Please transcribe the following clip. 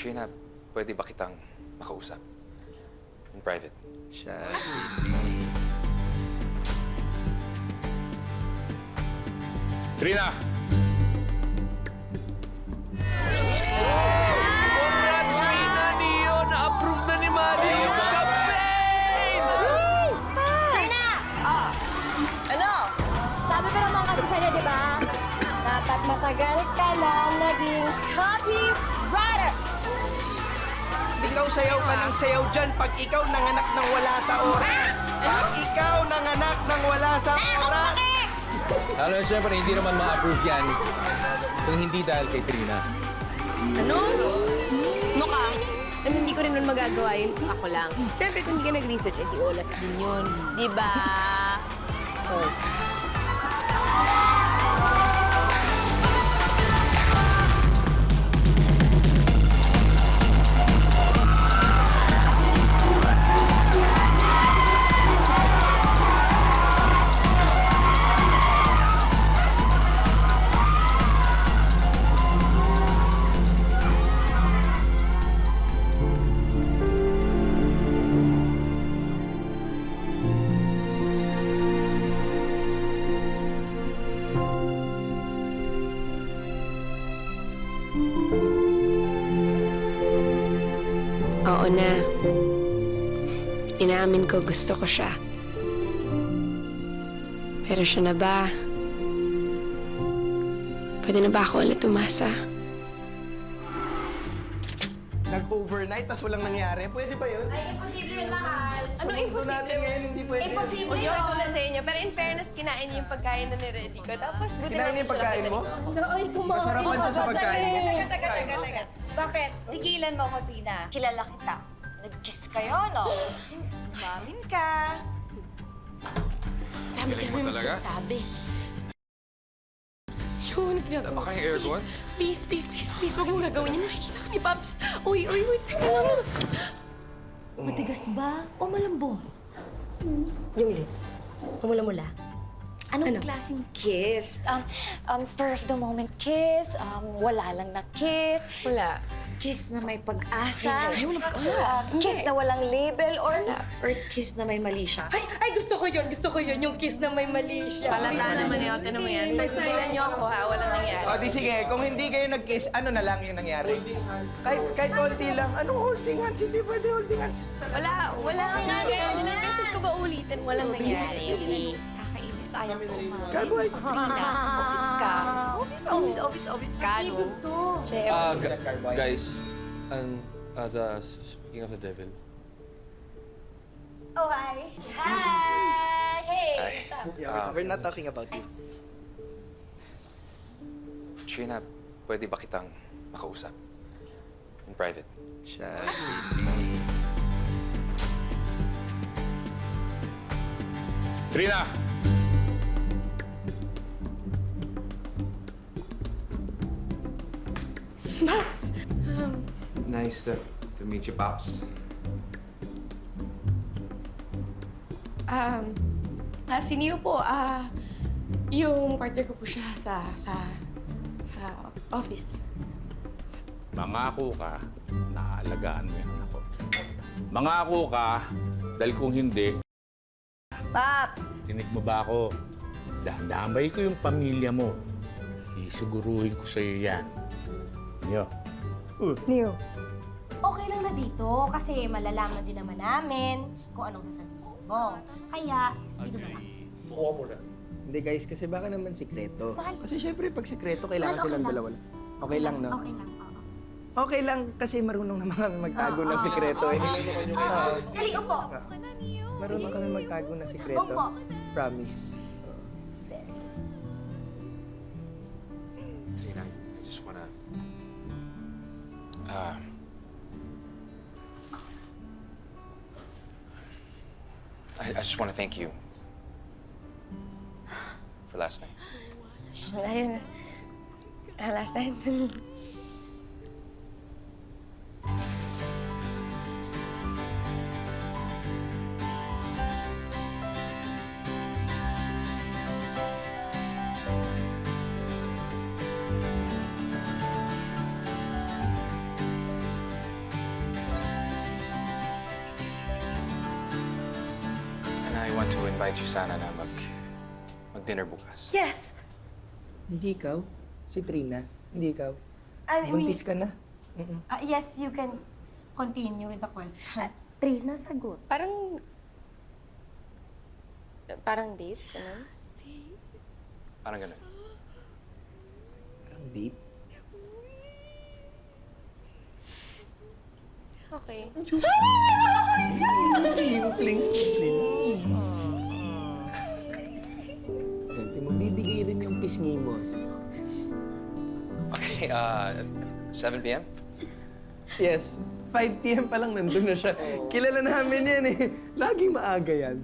Trina, pwede ba kitang makausap? In private. Siya. Trina! Congrats, Trina! Neo! Na-approve na ni Manny yung campaign! Trina! Ano? Sabi ko naman kasi sa'yo, di ba? Dapat matagal ka na naging copywriter. Ikaw sayaw ka ng sayaw dyan pag ikaw nanganak ng wala sa oras. Pag ikaw nanganak ng wala sa oras. Lalo na siyempre, hindi naman ma-approve yan kung hindi dahil kay Trina. Ano? Ano ka? And hindi ko rin nun magagawa yun kung ako lang. Siyempre, kung hindi ka nag-research, edi olats din yun. Di ba? Oh. Oo na. Inaamin ko gusto ko siya. Pero siya na ba? Pwede na ba ako ulit umasa? Nag-overnight tas walang nangyari. Pwede ba yun? Ay, imposible yun, mahal. Ano imposible? natin ngayon hindi pwede. Imposible yun. Huwag tulad sa inyo. Pero in fairness, kinain niyo yung pagkain na niready ko. Tapos, buti Kinain niyo yung pagkain mo? Ay, kumain. Masarapan siya sa pagkain. Teka. Bakit? Tigilan mo ko, Tina. Kilala kita. Nag-kiss kayo, no? Umamin ka. Galing mo talaga? Sabi. Yun, ginagawa. Wala ba kayong aircon? Please, huwag mo gagawin yun. Nakikita ka ni Pops. Uy, teka lang. Matigas ba? O malambot? Yung lips. Pumula-mula. Anong klaseng kiss? Spur of the moment kiss? Wala lang na kiss? Wala. Kiss na may pag-asa? Ay, walang pag-asa. Kiss na walang label? Or kiss na may mali siya? Ay, gusto ko yun! Gusto ko yun! Yung kiss na may mali siya. Palata naman yun. Tinan mo yan. Pagsilan niyo ako, ha? Walang nangyari. O di sige, kung hindi kayo nag-kiss, ano na lang yung nangyari? Kahit konti lang. Anong holding hands? Hindi pwede holding hands. Wala nga nangyari. Ilang beses ko ba ulitin? Walang nangyari. Kakainis. Ayaw ko, ma. Carboy. Trina, office ka. Office ka, no? Guys, speaking of the devil, Oh, hi. Hi! Hey! We're not talking about you. Trina, pwede ba kitang makausap? In private. Siya. Trina! Nice to meet you, Pops. Si Neo po, yung partner ko po siya sa office. Mangako ka, naaalagaan mo yung anak ko. Mangako ka, dahil kung hindi, Paps! tinig mo ba ako? Dadamay ko yung pamilya mo. Sisiguruhin ko sa'yo yan. Nyo. Okay lang na dito kasi malalaman din naman namin kung anong sasabihin mo. Kaya, dito na lang. Hindi guys, kasi baka naman sikreto. Mahal. Kasi syempre pag sikreto, kailangan Mahal, okay silang lang. dalawa lang. Okay lang, no? Okay lang, oo. Okay lang kasi marunong naman kami magtago ng sikreto eh. Dali, upo. Marunong kami magtago ng sikreto. Opo. Promise. Trina, I just wanna... I just wanna thank you for last night. Ayun. Last night. want to invite you sana na mag-dinner bukas. Yes! Hindi ikaw. Si Trina. Hindi ikaw. I mean, Buntis ka na. yes, you can continue with the question. Trina, sagot. Parang date, ganun? Parang ganun. Parang date. Okay. Simpleng. Hindi mo bibigay rin yung pisngi mo. Okay, 7 p.m.? Yes. 5 p.m. pa lang nandun na siya. Kilala namin yan eh. Laging maaga yan.